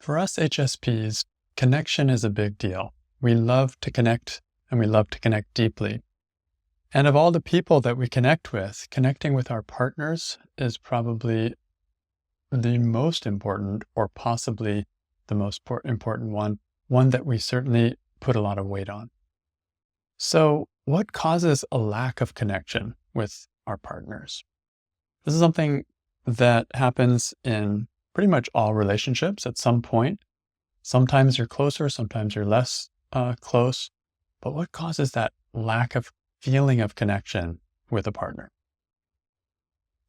For us HSPs, connection is a big deal. We love to connect and we love to connect deeply. And of all the people that we connect with, connecting with our partners is probably the most important, or possibly the most important one that we certainly put a lot of weight on. So what causes a lack of connection with our partners? This is something that happens in pretty much all relationships at some point. Sometimes you're closer, sometimes you're less close. But what causes that lack of feeling of connection with a partner?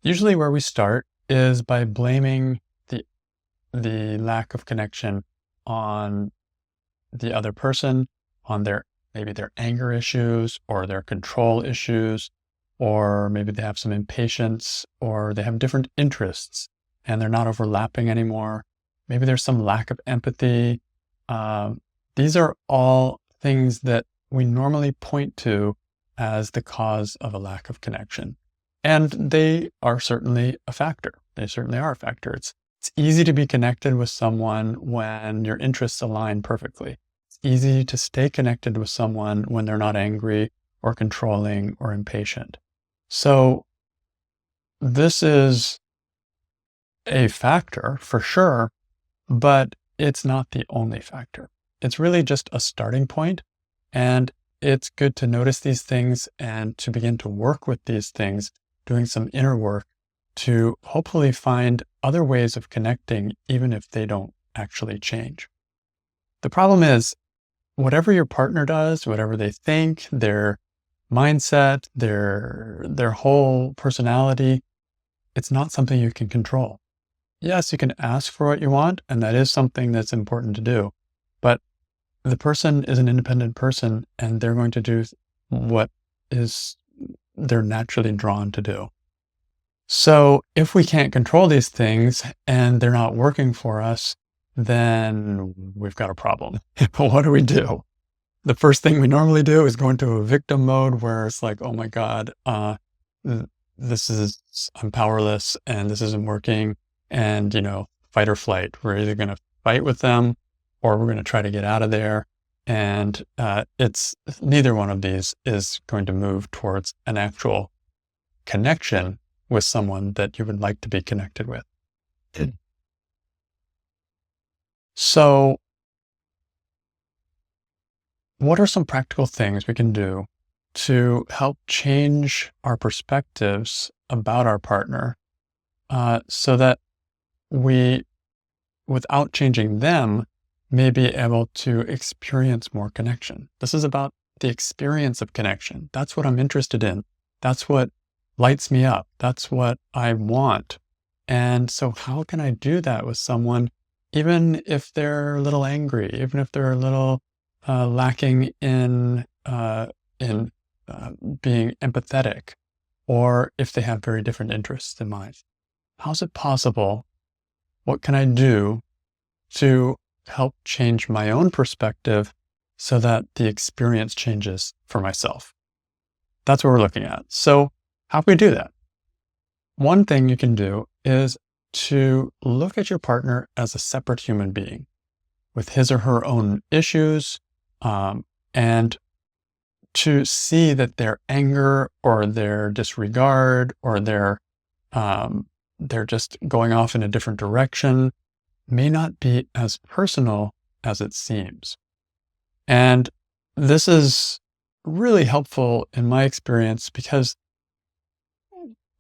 Usually where we start is by blaming the lack of connection on the other person, on maybe their anger issues or their control issues, or maybe they have some impatience, or they have different interests and they're not overlapping anymore. Maybe there's some lack of empathy. These are all things that we normally point to as the cause of a lack of connection. And they are certainly a factor. They certainly are a factor. It's easy to be connected with someone when your interests align perfectly. It's easy to stay connected with someone when they're not angry or controlling or impatient. So this is a factor for sure, but it's not the only factor. It's really just a starting point, and it's good to notice these things and to begin to work with these things, doing some inner work to hopefully find other ways of connecting, even if they don't actually change. The problem is, whatever your partner does, whatever they think, their mindset, their whole personality, it's not something you can control. Yes, you can ask for what you want, and that is something that's important to do. But the person is an independent person, and they're going to do what they're naturally drawn to do. So if we can't control these things and they're not working for us, then we've got a problem. What do we do? The first thing we normally do is go into a victim mode where it's like, oh my God, I'm powerless and this isn't working. And, fight or flight. We're either going to fight with them or we're going to try to get out of there. And it's neither one of these is going to move towards an actual connection with someone that you would like to be connected with. So what are some practical things we can do to help change our perspectives about our partner so that we, without changing them, may be able to experience more connection? This is about the experience of connection. That's what I'm interested in. That's what lights me up. That's what I want. And so how can I do that with someone, even if they're a little angry, even if they're a little lacking in being empathetic, or if they have very different interests than mine? How's it possible? What can I do to help change my own perspective so that the experience changes for myself? That's what we're looking at. So how can we do that? One thing you can do is to look at your partner as a separate human being with his or her own issues, and to see that their anger or their disregard or they're just going off in a different direction may not be as personal as it seems. And this is really helpful in my experience because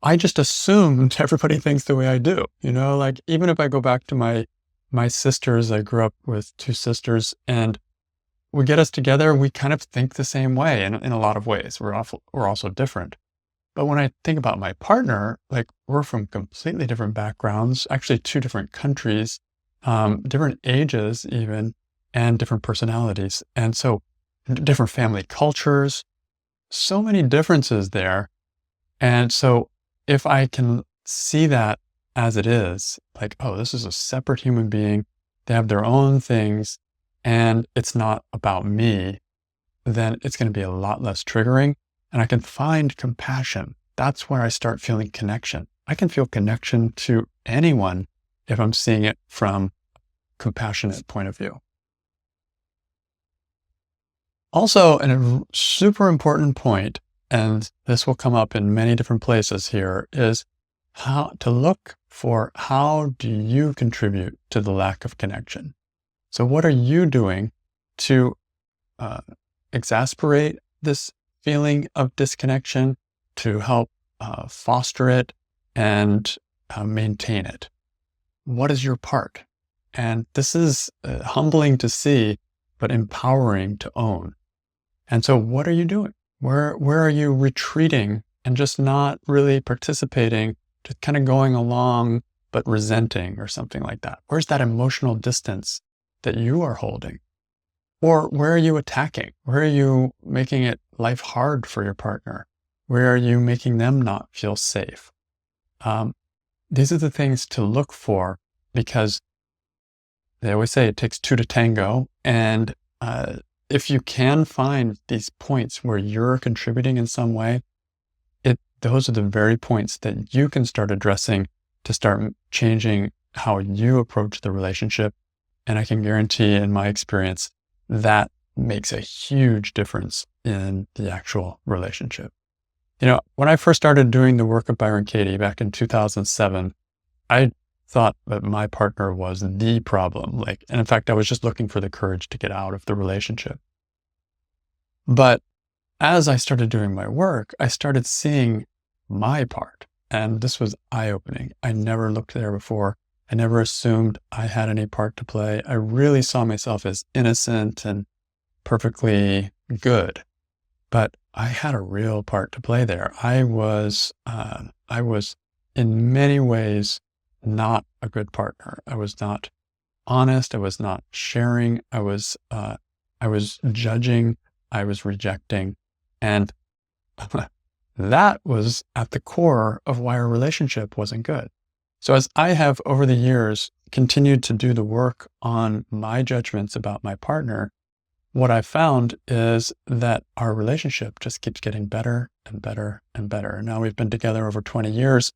I just assumed everybody thinks the way I do. Like even if I go back to my sisters, I grew up with two sisters, and we get us together, we kind of think the same way in a lot of ways. We're also different. But when I think about my partner, like we're from completely different backgrounds, actually two different countries, different ages even, and different personalities. And so different family cultures, so many differences there. And so if I can see that as it is, like, oh, this is a separate human being, they have their own things, and it's not about me, then it's going to be a lot less triggering, and I can find compassion. That's where I start feeling connection. I can feel connection to anyone if I'm seeing it from compassionate point of view. Also, a super important point, and this will come up in many different places here, is how to look for how do you contribute to the lack of connection. So what are you doing to exasperate this feeling of disconnection, to help foster it and maintain it? What is your part? And this is humbling to see, but empowering to own. And so what are you doing? Where are you retreating and just not really participating, just kind of going along, but resenting or something like that? Where's that emotional distance that you are holding? Or where are you attacking? Where are you making it life hard for your partner? Where are you making them not feel safe? These are the things to look for, because they always say it takes two to tango. And if you can find these points where you're contributing in some way, those are the very points that you can start addressing to start changing how you approach the relationship. And I can guarantee, in my experience, that makes a huge difference in the actual relationship. When I first started doing the work of Byron Katie back in 2007, I thought that my partner was the problem. And in fact, I was just looking for the courage to get out of the relationship. But as I started doing my work, I started seeing my part. And this was eye-opening. I never looked there before. I never assumed I had any part to play. I really saw myself as innocent and perfectly good. But I had a real part to play there. I was in many ways not a good partner. I was not honest. I was not sharing. I was judging. I was rejecting. And that was at the core of why our relationship wasn't good. So as I have over the years continued to do the work on my judgments about my partner, what I found is that our relationship just keeps getting better and better and better. Now we've been together over 20 years,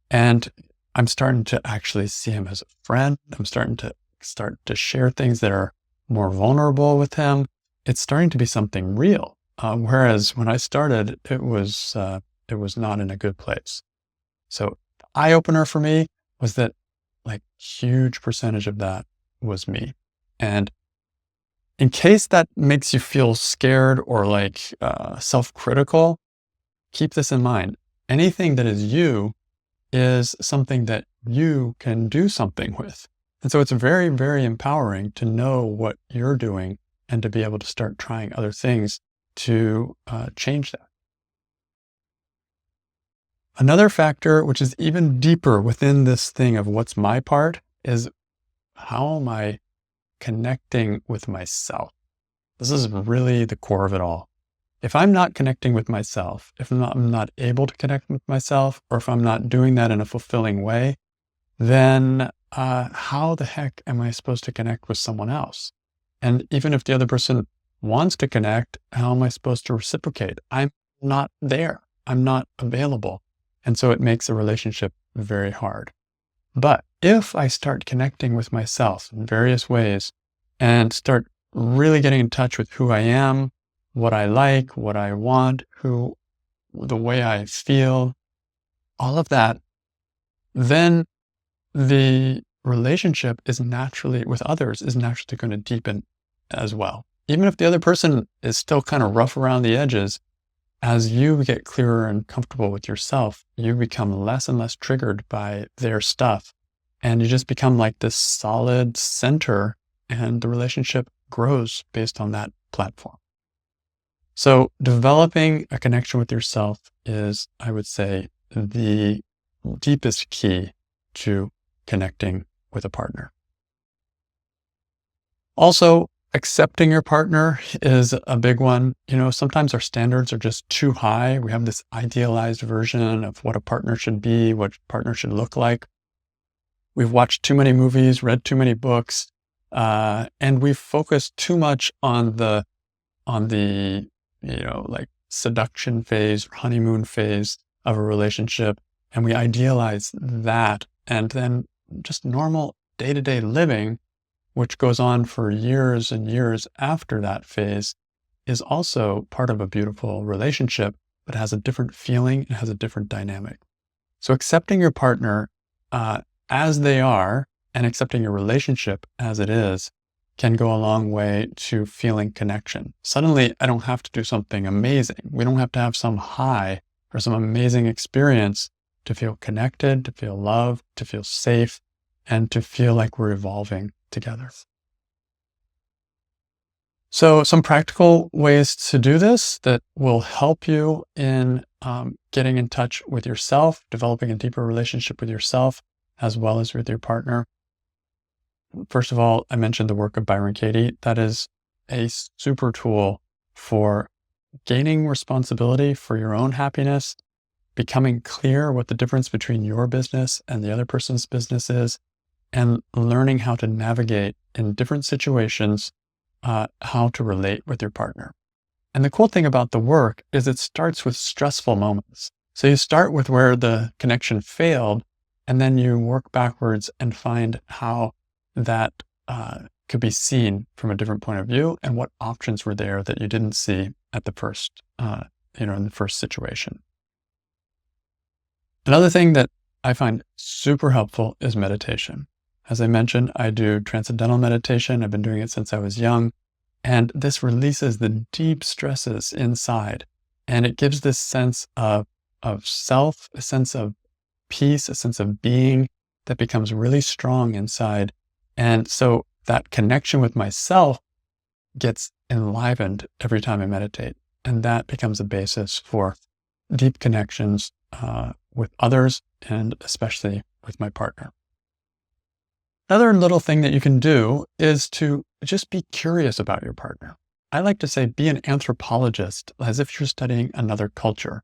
and I'm starting to actually see him as a friend. I'm starting to share things that are more vulnerable with him. It's starting to be something real. Whereas when I started, it was not in a good place. So the eye opener for me was that huge percentage of that was me. And in case that makes you feel scared or self-critical, keep this in mind. Anything that is you is something that you can do something with. And so it's very, very empowering to know what you're doing and to be able to start trying other things to change that. Another factor, which is even deeper within this thing of what's my part, is how am I connecting with myself? This is really the core of it all. If I'm not connecting with myself, if I'm not able to connect with myself, or if I'm not doing that in a fulfilling way, then how the heck am I supposed to connect with someone else? And even if the other person wants to connect, how am I supposed to reciprocate? I'm not there. I'm not available. And so it makes a relationship very hard. But if I start connecting with myself in various ways and start really getting in touch with who I am, what I like, what I want, the way I feel, all of that, then the relationship with others is naturally going to deepen as well. Even if the other person is still kind of rough around the edges, as you get clearer and comfortable with yourself, you become less and less triggered by their stuff. And you just become like this solid center, and the relationship grows based on that platform. So developing a connection with yourself is, I would say, the deepest key to connecting with a partner. Also, accepting your partner is a big one. Sometimes our standards are just too high. We have this idealized version of what a partner should be, what a partner should look like. We've watched too many movies, read too many books, and we've focused too much on the seduction phase or honeymoon phase of a relationship. And we idealize that. And then just normal day-to-day living, which goes on for years and years after that phase, is also part of a beautiful relationship, but has a different feeling and has a different dynamic. So accepting your partner as they are and accepting your relationship as it is can go a long way to feeling connection. Suddenly, I don't have to do something amazing. We don't have to have some high or some amazing experience to feel connected, to feel loved, to feel safe, and to feel like we're evolving together. So some practical ways to do this that will help you in getting in touch with yourself, developing a deeper relationship with yourself, as well as with your partner. First of all, I mentioned the work of Byron Katie. That is a super tool for gaining responsibility for your own happiness, becoming clear what the difference between your business and the other person's business is, and learning how to navigate in different situations, how to relate with your partner. And the cool thing about the work is it starts with stressful moments. So you start with where the connection failed, and then you work backwards and find how that could be seen from a different point of view and what options were there that you didn't see at the first, in the first situation. Another thing that I find super helpful is meditation. As I mentioned, I do transcendental meditation. I've been doing it since I was young. And this releases the deep stresses inside. And it gives this sense of self, a sense of peace, a sense of being that becomes really strong inside. And so that connection with myself gets enlivened every time I meditate. And that becomes a basis for deep connections with others, and especially with my partner. Another little thing that you can do is to just be curious about your partner. I like to say, be an anthropologist as if you're studying another culture.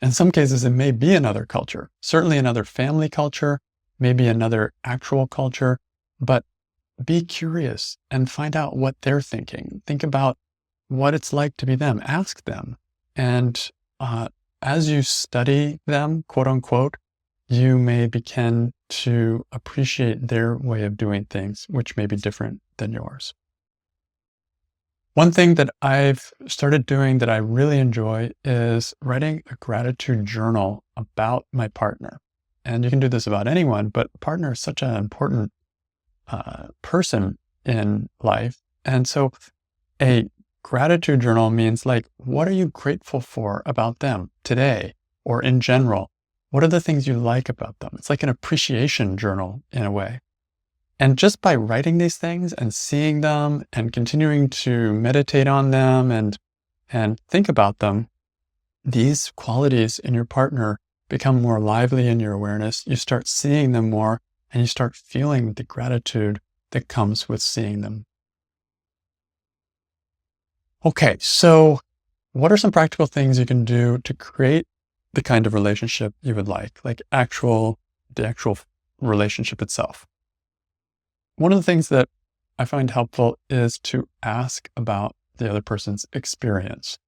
In some cases, it may be another culture, certainly another family culture, maybe another actual culture, but be curious and find out what they're thinking. Think about what it's like to be them. Ask them. And as you study them, quote unquote, you may begin to appreciate their way of doing things, which may be different than yours. One thing that I've started doing that I really enjoy is writing a gratitude journal about my partner. And you can do this about anyone, but partner is such an important person in life. And so a gratitude journal means, like, what are you grateful for about them today or in general? What are the things you like about them? It's like an appreciation journal in a way. And just by writing these things and seeing them and continuing to meditate on them and think about them, these qualities in your partner become more lively in your awareness. You start seeing them more, and you start feeling the gratitude that comes with seeing them. Okay, so what are some practical things you can do to create the kind of relationship you would like the actual relationship itself? One of the things that I find helpful is to ask about the other person's experience.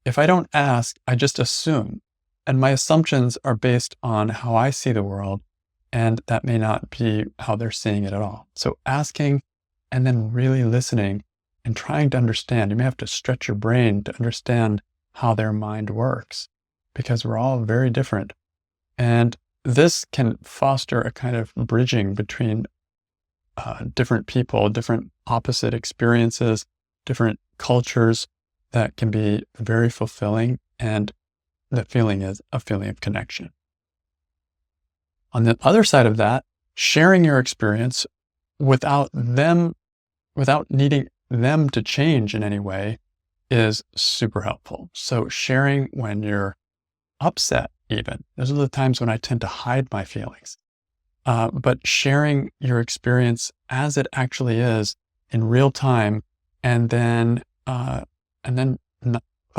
If I don't ask, I just assume, and my assumptions are based on how I see the world, and that may not be how they're seeing it at all. So asking and then really listening and trying to understand. You may have to stretch your brain to understand how their mind works, because we're all very different. And this can foster a kind of bridging between different people, different opposite experiences, different cultures that can be very fulfilling. And the feeling is a feeling of connection. On the other side of that, sharing your experience without needing them to change in any way is super helpful. So sharing when you're upset, even. Those are the times when I tend to hide my feelings. But sharing your experience as it actually is in real time, but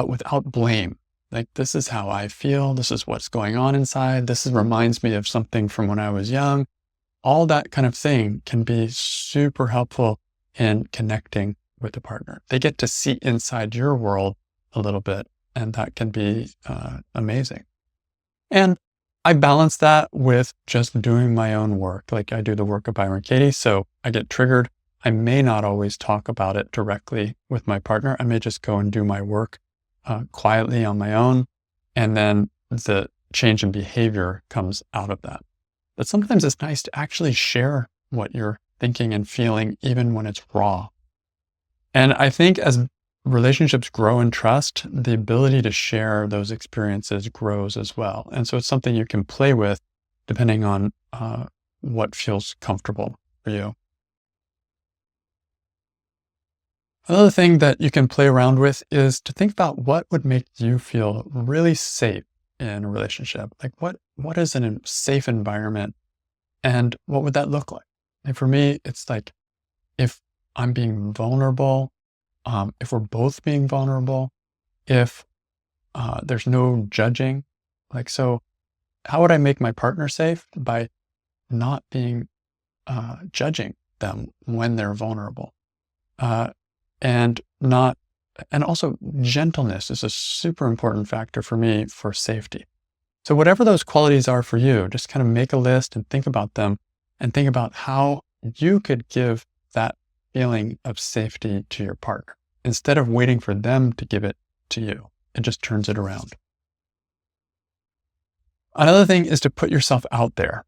without blame. Like, this is how I feel. This is what's going on inside. Reminds me of something from when I was young. All that kind of thing can be super helpful in connecting with the partner. They get to see inside your world a little bit, and that can be amazing. And I balance that with just doing my own work. Like, I do the work of Byron Katie, so I get triggered I may not always talk about it directly with my partner. I may just go and do my work quietly on my own. And then the change in behavior comes out of that. But sometimes it's nice to actually share what you're thinking and feeling, even when it's raw. And I think as relationships grow in trust, the ability to share those experiences grows as well. And so it's something you can play with depending on what feels comfortable for you. Another thing that you can play around with is to think about what would make you feel really safe in a relationship. Like what is a safe environment and what would that look like? And for me, it's like if I'm being vulnerable, if we're both being vulnerable, if there's no judging. Like, so how would I make my partner safe? By not being judging them when they're vulnerable. And not, and also gentleness is a super important factor for me for safety. So whatever those qualities are for you, just kind of make a list and think about them and think about how you could give that feeling of safety to your partner instead of waiting for them to give it to you. It just turns it around. Another thing is to put yourself out there.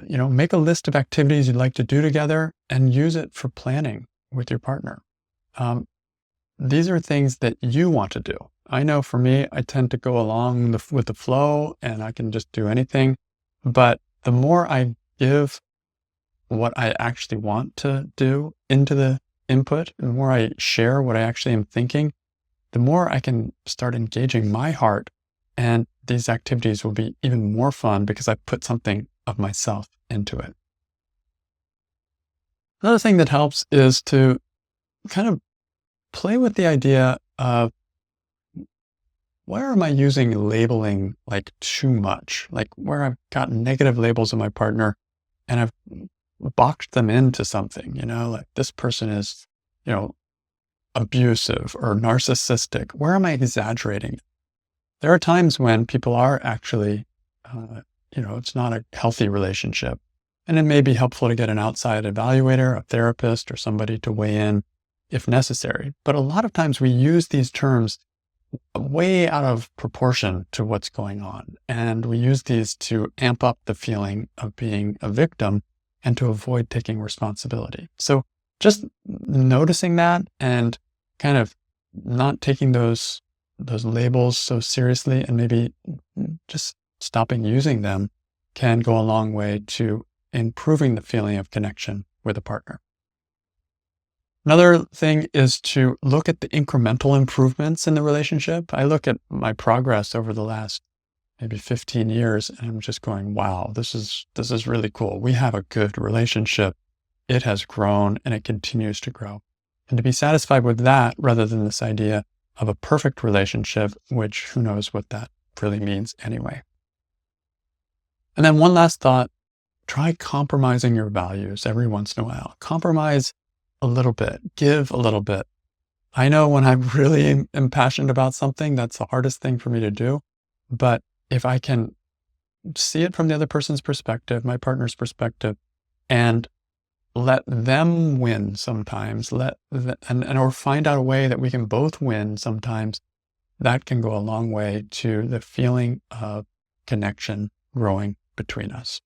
Make a list of activities you'd like to do together and use it for planning with your partner. These are things that you want to do. I know for me, I tend to go along with the flow and I can just do anything. But the more I give what I actually want to do into the input, the more I share what I actually am thinking, the more I can start engaging my heart. And these activities will be even more fun because I put something of myself into it. Another thing that helps is to kind of play with the idea of where am I using labeling like too much? Like where I've got negative labels of my partner and I've boxed them into something, like this person is, abusive or narcissistic. Where am I exaggerating? There are times when people are actually, it's not a healthy relationship. And it may be helpful to get an outside evaluator, a therapist, or somebody to weigh in if necessary. But a lot of times we use these terms way out of proportion to what's going on. And we use these to amp up the feeling of being a victim and to avoid taking responsibility. So just noticing that and kind of not taking those labels so seriously and maybe just stopping using them can go a long way to improving the feeling of connection with a partner. Another thing is to look at the incremental improvements in the relationship. I look at my progress over the last maybe 15 years and I'm just going, wow, this is really cool. We have a good relationship. It has grown and it continues to grow. And to be satisfied with that rather than this idea of a perfect relationship, which who knows what that really means anyway. And then one last thought, try compromising your values every once in a while. Compromise a little bit, give a little bit. I know when I really am passionate about something, that's the hardest thing for me to do. But if I can see it from the other person's perspective, my partner's perspective, and let them win sometimes, or find out a way that we can both win sometimes, that can go a long way to the feeling of connection growing between us.